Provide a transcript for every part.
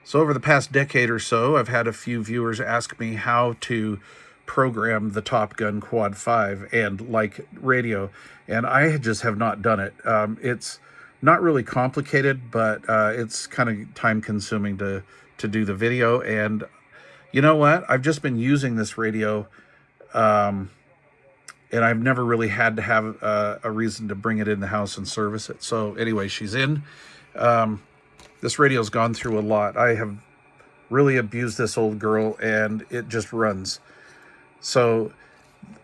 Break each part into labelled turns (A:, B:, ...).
A: So over the past decade or so, I've had a few viewers ask me how to program the Top Gun Quad 5 and like radio, and I just have not done it. It's not really complicated, but it's kind of time consuming to do the video. And you know what? I've just been using this radio, and I've never really had to have a reason to bring it in the house and service it. So anyway, she's in. This radio's gone through a lot. I have really abused this old girl, and it just runs. So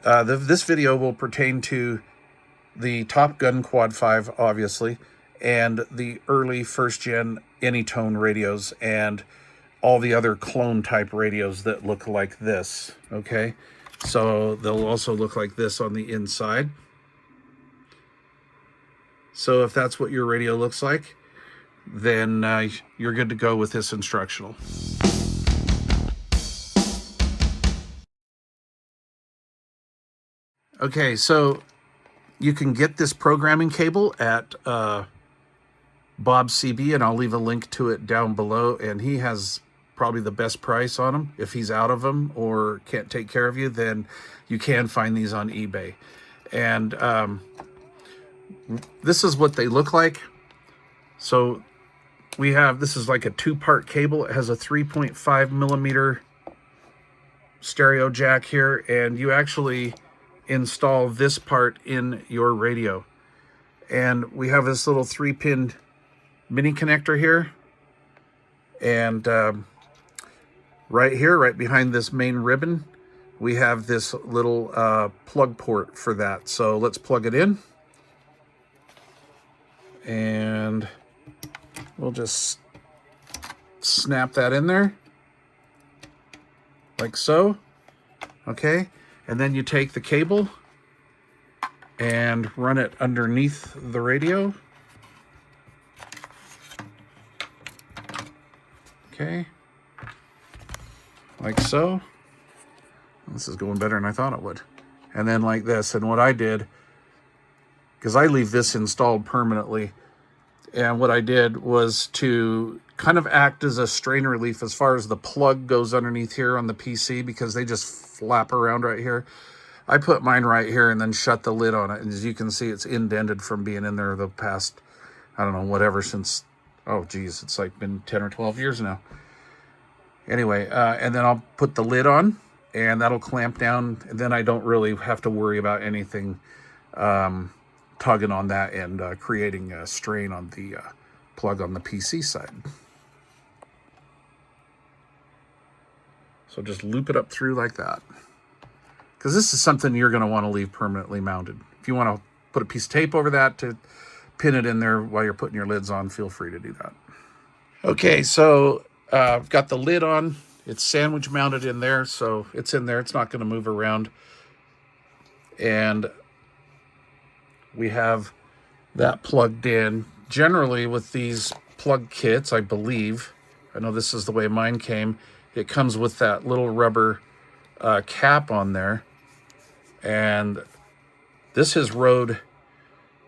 A: this video will pertain to the Top Gun Quad 5, obviously, and the early first-gen Anytone radios, and all the other clone type radios that look like this, okay? So they'll also look like this on the inside. So if that's what your radio looks like, then you're good to go with this instructional. Okay, so you can get this programming cable at Bob's CB, and I'll leave a link to it down below. And he has probably the best price on them. If he's out of them or can't take care of you, then you can find these on eBay. And this is what they look like. So we have, this is like a two-part cable. It has a 3.5 millimeter stereo jack here, and you actually install this part in your radio. And we have this little 3-pin mini connector here, and right here, right behind this main ribbon, we have this little plug port for that. So let's plug it in, and we'll just snap that in there like so. Okay, and then you take the cable and run it underneath the radio. Okay, like so. This is going better than I thought it would. And then like this. And what I did, because I leave this installed permanently, and what I did was to kind of act as a strain relief as far as the plug goes underneath here on the PC, because they just flap around right here. I put mine right here and then shut the lid on it. And as you can see, it's indented from being in there the past, I don't know, whatever, since, oh geez, it's like been 10 or 12 years now. Anyway, and then I'll put the lid on, and that'll clamp down, and then I don't really have to worry about anything tugging on that and creating a strain on the plug on the PC side. So just loop it up through like that, because this is something you're going to want to leave permanently mounted. If you want to put a piece of tape over that to pin it in there while you're putting your lids on, feel free to do that. Okay, so I've got the lid on. It's sandwich mounted in there, so it's in there. It's not going to move around. And we have that plugged in. Generally with these plug kits, I believe, I know this is the way mine came, it comes with that little rubber cap on there. And this has rode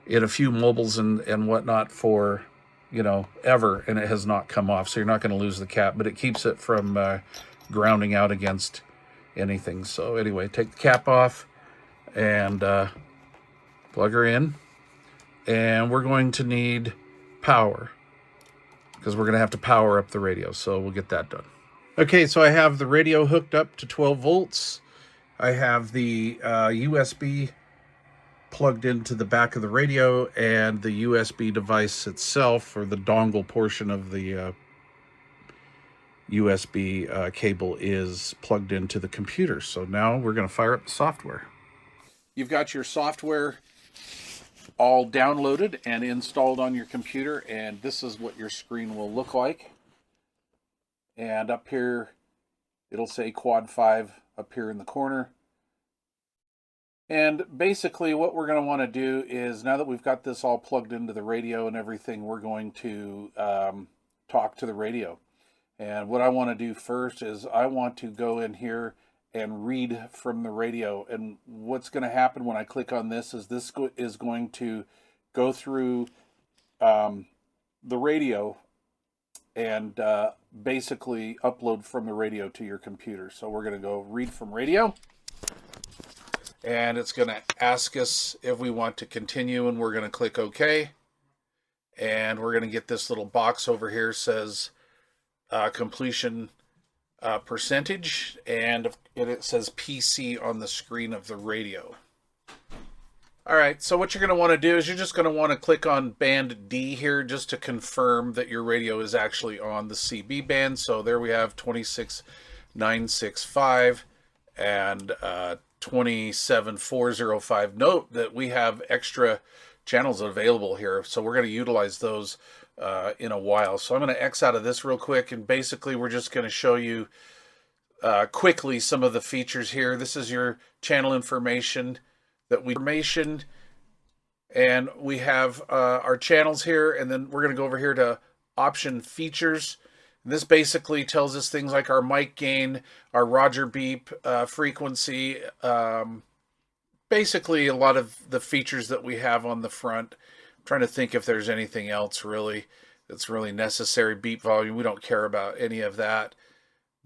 A: in a few mobiles and whatnot for, you know, ever, and it has not come off. So you're not going to lose the cap, but it keeps it from grounding out against anything. So anyway, take the cap off and plug her in. And we're going to need power, because we're going to have to power up the radio. So we'll get that done. Okay, so I have the radio hooked up to 12 volts. I have the USB plugged into the back of the radio, and the USB device itself, or the dongle portion of the USB cable, is plugged into the computer. So now we're going to fire up the software. You've got your software all downloaded and installed on your computer, and this is what your screen will look like. And up here, it'll say Quad 5 up here in the corner. And basically what we're going to want to do is, now that we've got this all plugged into the radio and everything, we're going to talk to the radio. And what I want to do first is I want to go in here and read from the radio. And what's going to happen when I click on this is is going to go through the radio and basically upload from the radio to your computer. So we're going to go read from radio, and it's going to ask us if we want to continue, and we're going to click OK. And we're going to get this little box over here says completion percentage, and it says PC on the screen of the radio. All right, so what you're going to want to do is you're just going to want to click on band D here just to confirm that your radio is actually on the CB band. So there we have 26965 and 27405. Note that we have extra channels available here, so we're going to utilize those in a while. So I'm going to X out of this real quick, and basically we're just going to show you quickly some of the features here. This is your channel information and we have our channels here, and then we're going to go over here to option features. And this basically tells us things like our mic gain, our Roger beep frequency, basically a lot of the features that we have on the front. I'm trying to think if there's anything else really that's really necessary. Beep volume, we don't care about any of that.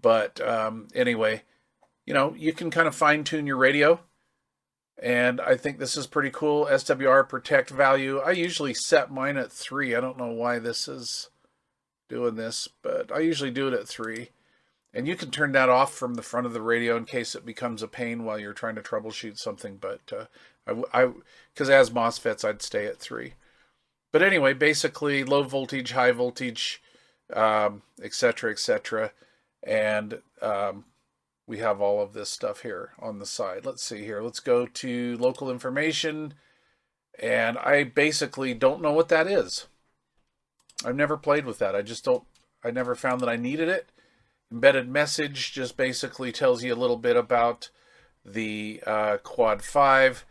A: But anyway, you know, you can kind of fine tune your radio. And I think this is pretty cool. SWR protect value. I usually set mine at 3. I don't know why this is doing this, but I usually do it at 3. And you can turn that off from the front of the radio in case it becomes a pain while you're trying to troubleshoot something. But because as MOSFETs, I'd stay at 3. But anyway, basically low voltage, high voltage, etc., etc. And we have all of this stuff here on the side. Let's see here. Let's go to local information. And I basically don't know what that is. I've never played with that. I never found that I needed it. Embedded message just basically tells you a little bit about the Quad 5.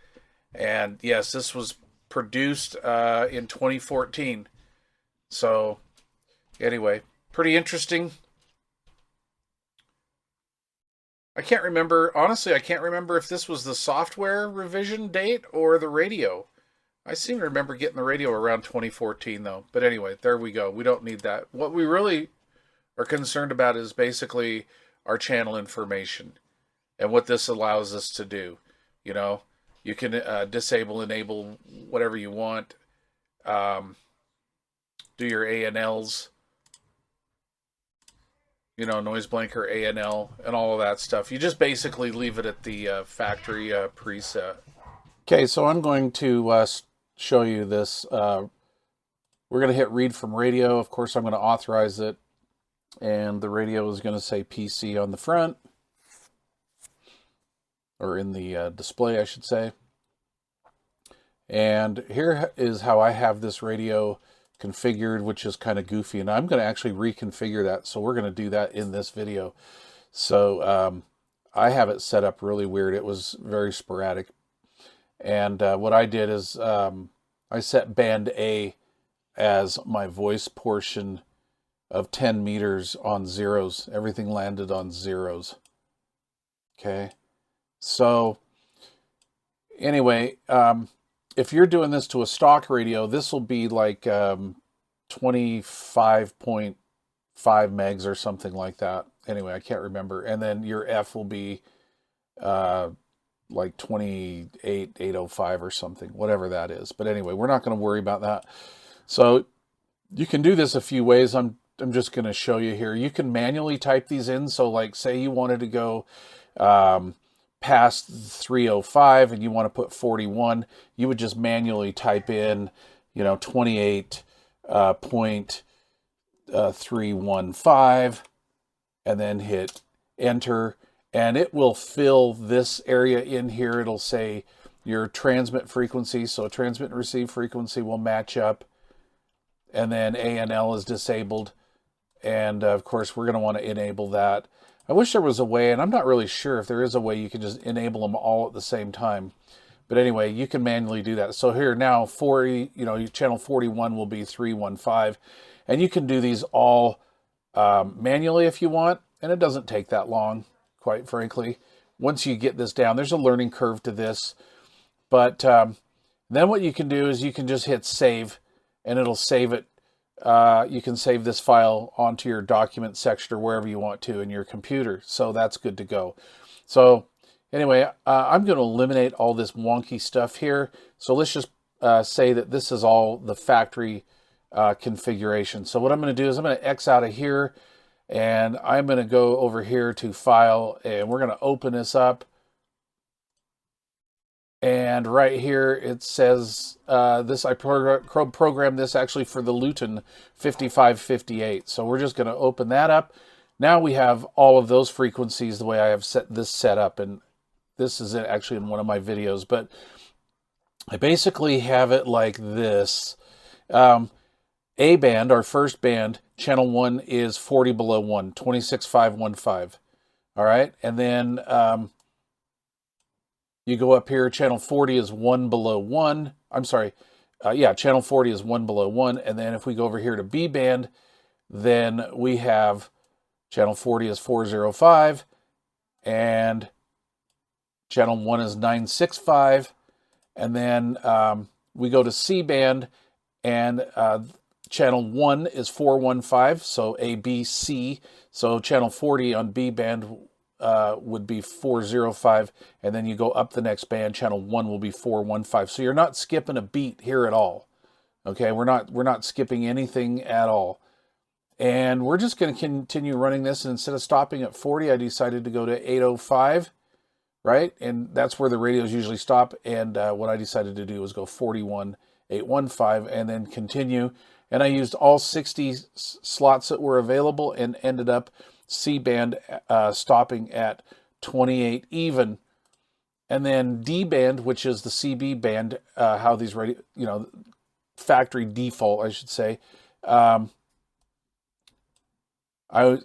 A: And yes, this was produced in 2014. So anyway, pretty interesting. I can't remember, honestly, I can't remember if this was the software revision date or the radio. I seem to remember getting the radio around 2014 though. But anyway, there we go. We don't need that. What we really are concerned about is basically our channel information and what this allows us to do. You know, you can disable, enable whatever you want. Do your ANLs. You know, noise blanker, ANL, and all of that stuff. You just basically leave it at the factory preset. Okay, so I'm going to show you this. We're going to hit read from radio. Of course, I'm going to authorize it. And the radio is going to say PC on the front. Or in the display, I should say. And here is how I have this radio configured, which is kind of goofy, and I'm going to actually reconfigure that, so we're going to do that in this video. So I have it set up really weird. It was very sporadic, and what I did is I set band A as my voice portion of 10 meters on zeros. Everything landed on zeros. Okay, so anyway, if you're doing this to a stock radio, this will be like 25.5 megs or something like that. Anyway, I can't remember. And then your F will be like 28,805 or something, whatever that is. But anyway, we're not going to worry about that. So you can do this a few ways. I'm just going to show you here. You can manually type these in. So like say you wanted to go past 305 and you want to put 41, you would just manually type in, you know, 28.315 and then hit enter, and it will fill this area in here. It'll say your transmit frequency, so transmit and receive frequency will match up, and then ANL is disabled, and of course we're going to want to enable that. I wish there was a way, and I'm not really sure if there is a way you can just enable them all at the same time. But anyway, you can manually do that. So here now, 40, you know, channel 41 will be 315. And you can do these all manually if you want. And it doesn't take that long, quite frankly. Once you get this down, there's a learning curve to this. But then what you can do is you can just hit save, and it'll save it you can save this file onto your document section or wherever you want to in your computer. So that's good to go. So anyway, I'm going to eliminate all this wonky stuff here. So let's just say that this is all the factory configuration. So what I'm going to do is I'm going to X out of here, and I'm going to go over here to File, and we're going to open this up. And right here it says this, I programmed this actually for the Luiton 5558. So we're just going to open that up. Now we have all of those frequencies the way I have set this set up, and this is actually in one of my videos, but I basically have it like this. A band, our first band, channel 1 is 40 below 1, 26515. All right, and then you go up here, channel 40 is 1 below 1. I'm sorry. Channel 40 is 1 below 1. And then if we go over here to B band, then we have channel 40 is 405. And channel 1 is 965. And then we go to C band, and channel 1 is 415. So A, B, C. So channel 40 on B band would be 405, and then you go up the next band, channel 1 will be 415. So you're not skipping a beat here at all. Okay, we're not skipping anything at all. And we're just going to continue running this, and instead of stopping at 40, I decided to go to 805, right? And that's where the radios usually stop, and what I decided to do was go 41815 and then continue. And I used all 60 slots that were available and ended up C band stopping at 28 even, and then D band, which is the CB band, how these factory default, I should say. I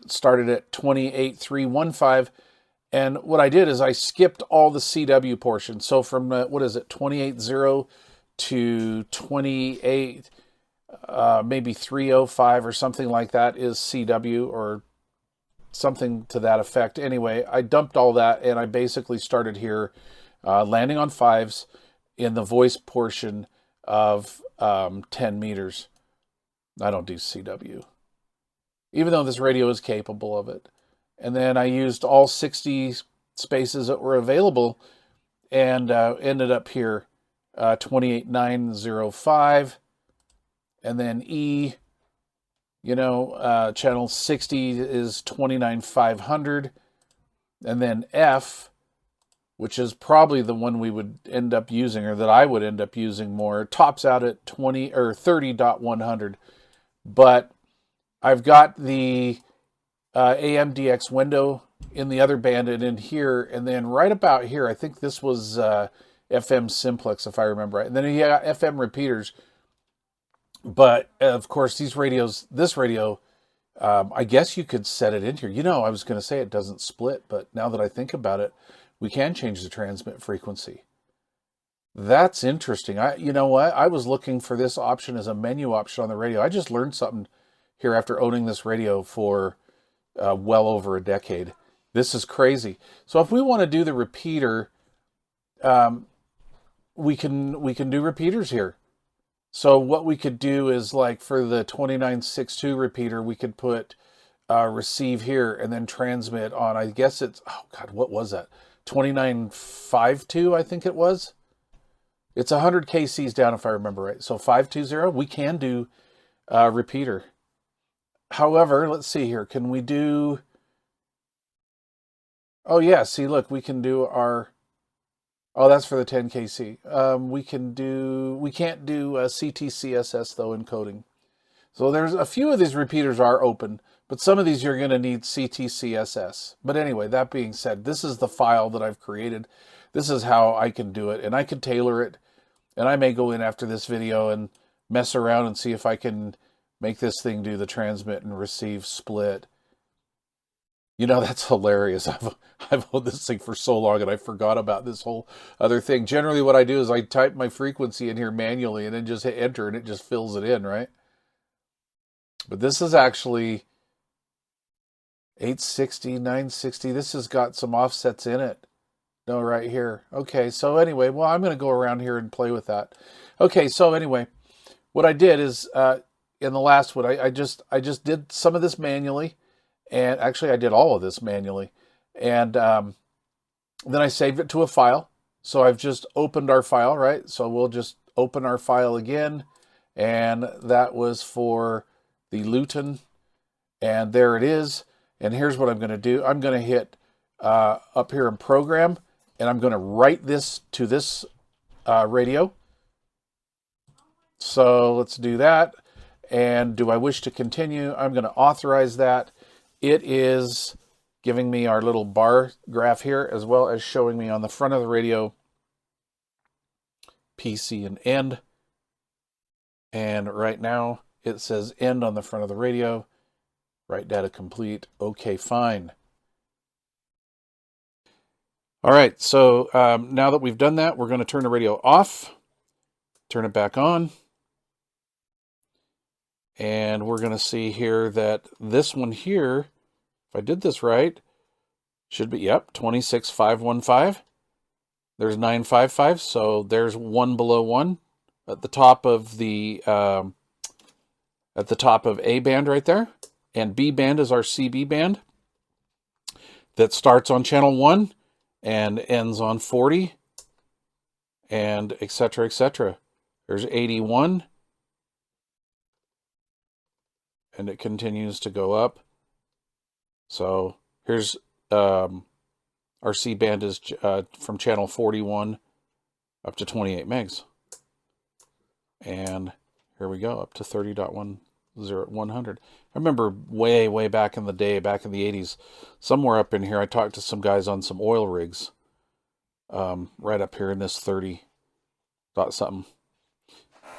A: started at 28315, and what I did is I skipped all the CW portion. So from 280 to 28, maybe 305 or something like that is CW, or something to that effect. Anyway, I dumped all that, and I basically started here landing on 5s in the voice portion of 10 meters. I don't do CW, even though this radio is capable of it. And then I used all 60 spaces that were available, and ended up here 28905, and then E, channel 60 is 29500, and then F, which is probably the one we would end up using, or that I would end up using more, tops out at 20 or 30.100. But I've got the AMDX window in the other band and in here, and then right about here, I think this was FM simplex, if I remember right. And then you got FM repeaters. But of course, this radio, I guess you could set it in here. I was going to say it doesn't split, but now that I think about it, we can change the transmit frequency. That's interesting. You know what? I was looking for this option as a menu option on the radio. I just learned something here after owning this radio for well over a decade. This is crazy. So if we want to do the repeater, we can do repeaters here. So what we could do is, like for the 2962 repeater, we could put receive here and then transmit on, I guess it's, oh God, what was that? 2952, I think it was. It's 100 kcs down if I remember right. So 520, we can do repeater. However, let's see here. Can we do, oh yeah, see, look, we can do our, oh, that's for the 10 kc. We can't do CTCSS though encoding. So there's a few of these repeaters are open, but some of these you're going to need CTCSS. But anyway, that being said, this is the file that I've created. This is how I can do it, and I can tailor it. And I may go in after this video and mess around and see if I can make this thing do the transmit and receive split. That's hilarious. I've owned this thing for so long and I forgot about this whole other thing. Generally what I do is I type my frequency in here manually and then just hit enter and it just fills it in, right? But this is actually 860, 960. This has got some offsets in it. No, right here. Okay, so anyway, well, I'm going to go around here and play with that. Okay, so anyway, what I did is in the last one, I just did some of this manually, and actually I did all of this manually, and then I saved it to a file. So I've just opened our file, right? So we'll just open our file again, and that was for the Luiton, and there it is. And here's what I'm going to do. I'm going to hit up here in program, and I'm going to write this to this radio. So let's do that. And do I wish to continue? I'm going to authorize that. It is giving me our little bar graph here, as well as showing me on the front of the radio PC and end. And right now it says end on the front of the radio. Write data complete. Okay, fine. All right, so now that we've done that, we're going to turn the radio off, turn it back on. And we're going to see here that this one here, if I did this right, should be, yep, 26515. There's 955, so there's one below one at the top of the A band right there. And B band is our CB band that starts on channel 1 and ends on 40, and etc., etc. There's 81, and it continues to go up. So here's our C band is from channel 41 up to 28 megs. And here we go, up to 30.100. I remember way back in the day, back in the 80s, somewhere up in here, I talked to some guys on some oil rigs, right up here in this 30 dot something.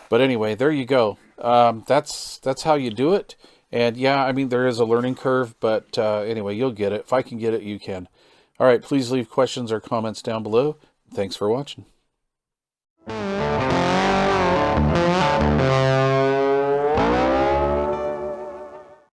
A: But anyway, there you go. That's how you do it. And yeah, I mean, there is a learning curve, but anyway, you'll get it. If I can get it, you can. All right, please leave questions or comments down below. Thanks for watching.